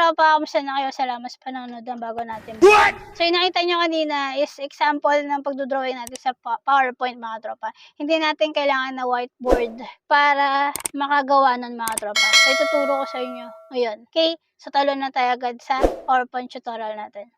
tropa, kamusta na kayo? Salamat sa panonood ng bago natin vlog. So yung nakita nyo kanina is example ng pagdodrawing natin sa PowerPoint mga tropa. Hindi natin kailangan na whiteboard para makagawa nun mga tropa. So ituturo ko sa inyo ngayon. Okay? So talo na tayo agad sa PowerPoint tutorial natin.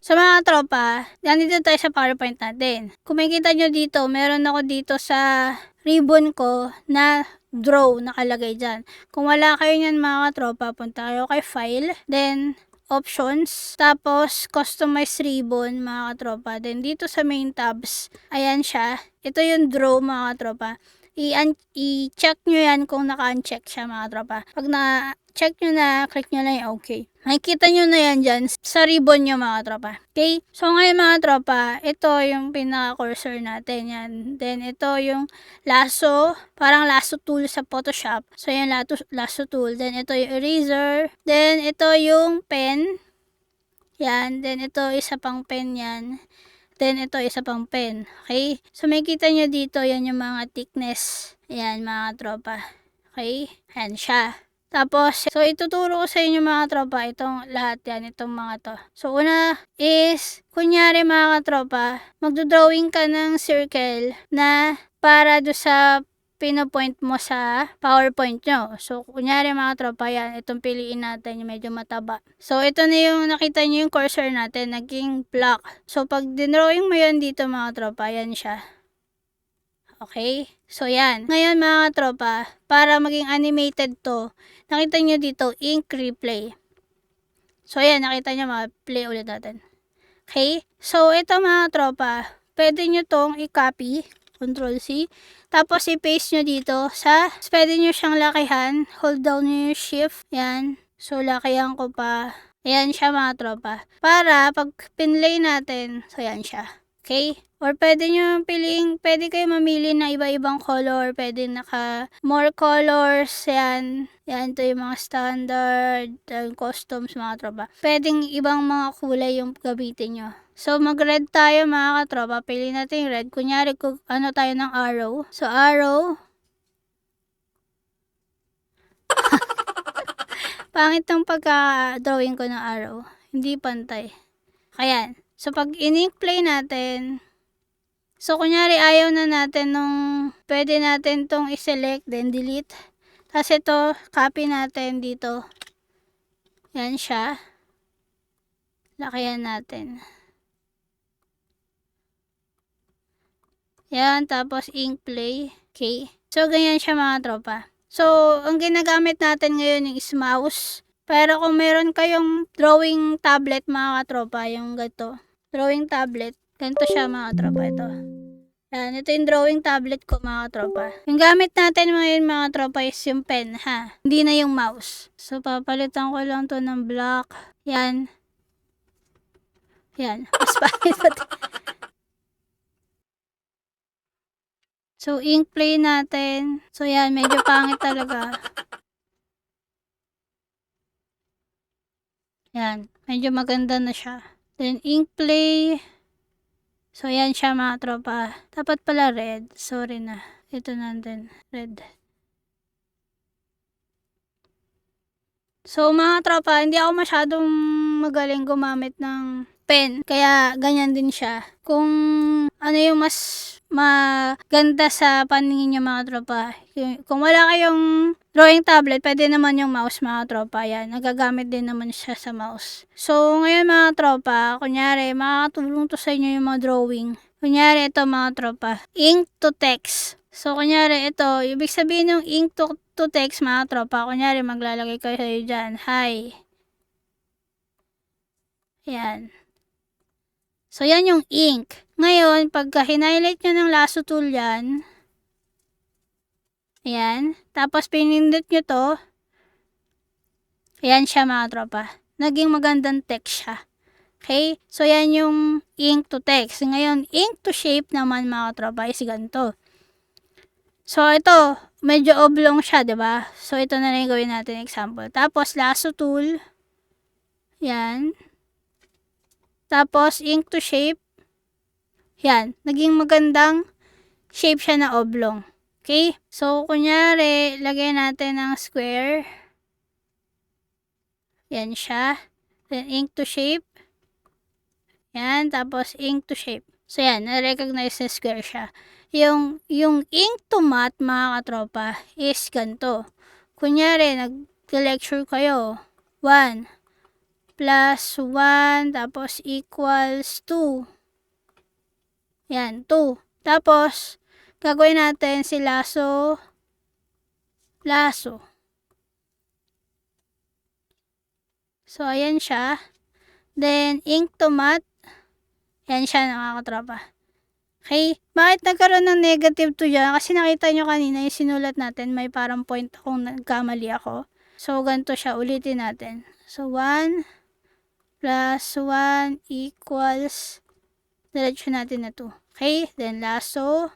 So mga tropa, nandito tayo sa PowerPoint natin. Kung makikita nyo dito, meron ako dito sa ribbon ko na draw nakalagay dyan. Kung wala kayo nyan mga tropa, punta kayo kay file, then options, tapos customize ribbon mga tropa. Then dito sa main tabs, ayan siya. Ito yung draw mga tropa. I-check nyo yan kung naka-uncheck siya mga tropa. Pag na-check nyo na, click nyo lang yung okay. Makikita nyo na yan dyan sa ribbon nyo mga tropa. Okay? So ngayon mga tropa, ito yung pinaka-cursor natin yan. Then ito yung lasso, parang lasso tool sa Photoshop. So yung lasso tool. Then ito yung eraser. Then ito yung pen. Yan. Then ito isa pang pen yan. Then, ito, isa pang pen. Okay? So, makikita nyo dito, yan yung mga thickness. Ayan, mga tropa. Okay? Ayan siya. Tapos, so, ituturo ko sa inyo mga tropa, itong lahat yan, itong mga to. So, una is, kunyari mga tropa, magdodrawing ka ng circle na para do sa pinopoint mo sa PowerPoint nyo. So, kunyari mga tropa, yan, itong piliin natin, yung medyo mataba. So, ito na yung nakita nyo yung cursor natin, naging black. So, pag dinrawing mo yan dito mga tropa, yan siya. Okay? So, yan. Ngayon mga tropa, para maging animated to, nakita nyo dito, ink replay. So, yan, nakita nyo mga play ulit natin. Okay? So, ito mga tropa, pwede nyo tong i-copy, Control C. Tapos, i-paste nyo dito sa, pwede nyo siyang lakihan. Hold down nyo yung shift. Yan. So, lakihan ko pa. Ayan siya mga tropa. Para, pag pinlay natin, so yan siya. Okay? Or pwede nyo piliing, pwede kayo mamili ng iba-ibang color. Pwede naka more colors. Yan. Yan, ito yung mga standard, yung customs mga tropa. Pwedeng ibang mga kulay yung gamitin nyo. So, mag-red tayo mga katropa. Pili natin yung red. Kunyari, ano tayo ng arrow. So, arrow. Pangit ng pagka-drawing ko ng arrow. Hindi pantay. Ayan. So, pag in-ink play natin, so, kunyari, ayaw na natin nung, pwede natin tong i-select, then delete. Tapos ito, copy natin dito. Yan siya. Lakayan natin. Yan, tapos ink play. Okay. So, ganyan siya mga tropa. So, ang ginagamit natin ngayon is mouse. Pero kung meron kayong drawing tablet mga tropa, yung ganito. Drawing tablet. Ganito siya mga tropa. Ito. Yan, ito yung drawing tablet ko mga tropa. Yung gamit natin ngayon mga tropa is yung pen ha. Hindi na yung mouse. So, papalitan ko lang to ng black. Yan. Yan. Mas pangit pa. So, ink play natin. So, yan. Medyo pangit talaga. Yan. Medyo maganda na siya. Then, ink play. So, yan siya mga tropa. Dapat pala red. Sorry na. Ito nandun. Red. So, mga tropa, hindi ako masyadong magaling gumamit ng pen. Kaya, ganyan din siya. Kung ano yung mas maganda sa paningin nyo mga tropa. Kung wala kayong drawing tablet, pwede naman yung mouse mga tropa. Yan, nagagamit din naman siya sa mouse. So, ngayon mga tropa, kunyari, makakatulong to sa inyo yung mga drawing. Kunyari, ito mga tropa, ink to text. So, kunyari, ito, ibig sabihin ng ink to text mga tropa. Kunyari, maglalagay kayo dyan. Hi. Yan. So, yan yung ink. Ngayon, pagka hinhighlight nyo ng lasso tool yan, ayan, tapos pinindot nyo to, ayan siya mga tropa. Naging magandang text siya. Okay? So, yan yung ink to text. Ngayon, ink to shape naman mga tropa is ganito. So, ito, medyo oblong siya, diba? So, ito na lang gawin natin example. Tapos, lasso tool. Yan. Tapos, ink to shape. Yan. Naging magandang shape siya na oblong. Okay? So, kunyari, lagay natin ng square. Yan siya. Then, ink to shape. Yan. Tapos, ink to shape. So, yan. Na-recognize na square siya. Yung ink to matte, mga katropa, is ganito. Kunyari, nag-lecture kayo. 1 plus 1 tapos equals 2. Yan, 2. Tapos, gagawin natin si laso. So, ayan siya. Then, ink to matte. Yan siya, nakakatropa. Okay, bakit nagkaroon ng negative 2 dyan? Kasi nakita nyo kanina yung sinulat natin, may parang point akong nagkamali ako. So, ganito siya. Ulitin natin. So, 1 plus 1 equals, diretso natin na 2. Okay, then laso.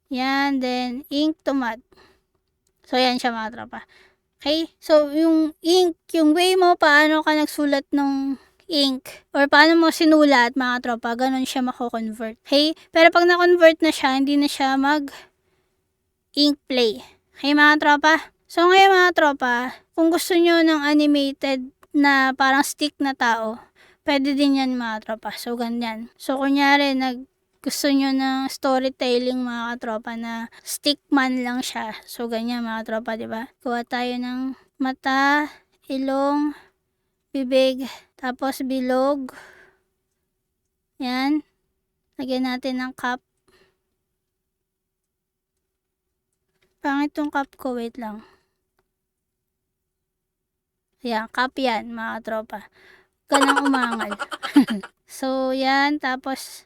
Yan, then ink to matte. So, yan siya mga tropa. Okay, so yung ink, yung way mo paano ka nagsulat ng ink or paano mo sinulat mga tropa, ganun siya mako-convert. Okay, pero pag na-convert na siya, hindi na siya mag-ink play. Okay mga tropa? So ngayon mga tropa, kung gusto nyo ng animated na parang stick na tao, pwede din yan mga tropa. So ganyan. So kunyari gusto nyo ng storytelling mga katropa na stickman lang siya. So ganyan mga tropa, 'di ba? Kuha tayo ng mata, ilong, bibig, tapos bilog. Yan. Lagyan natin ng cup. Pangit tong cup ko, wait lang. Yan, cup yan mga tropa. Ganang umangal. So yan, tapos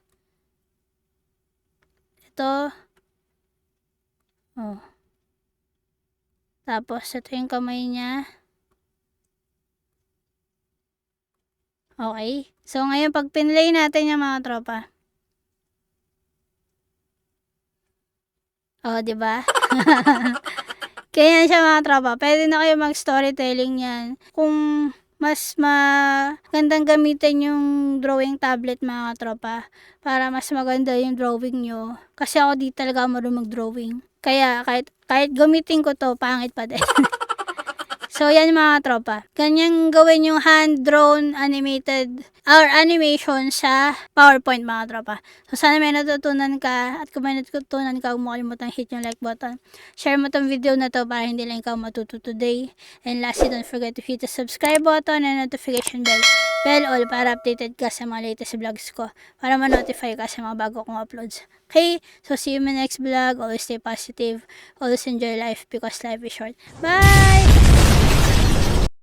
ito. Oh. Tapos, ito yung kamay niya. Okay. So, ngayon, pag pinlay natin yung mga tropa. Oh, diba? Kaya siya mga tropa. Pwede na kayo mag-storytelling yan. Kung mas magandang gamitin yung drawing tablet mga tropa para mas maganda yung drawing nyo. Kasi ako di talaga marunong mag-drawing. Kaya kahit gamitin ko to, pangit pa din. So, yan mga tropa. Ganyan gawin yung hand-drawn animated or animation sa PowerPoint mga tropa. So, sana may natutunan ka. At kung may natutunan ka, huwag mo kalimutang hit yung like button. Share mo tong video na to para hindi lang ikaw matuto today. And lastly, don't forget to hit the subscribe button and notification bell all para updated ka sa mga latest vlogs ko. Para ma-notify ka sa mga bago kong uploads. Okay? So, see you in my next vlog. Always stay positive. Always enjoy life because life is short. Bye!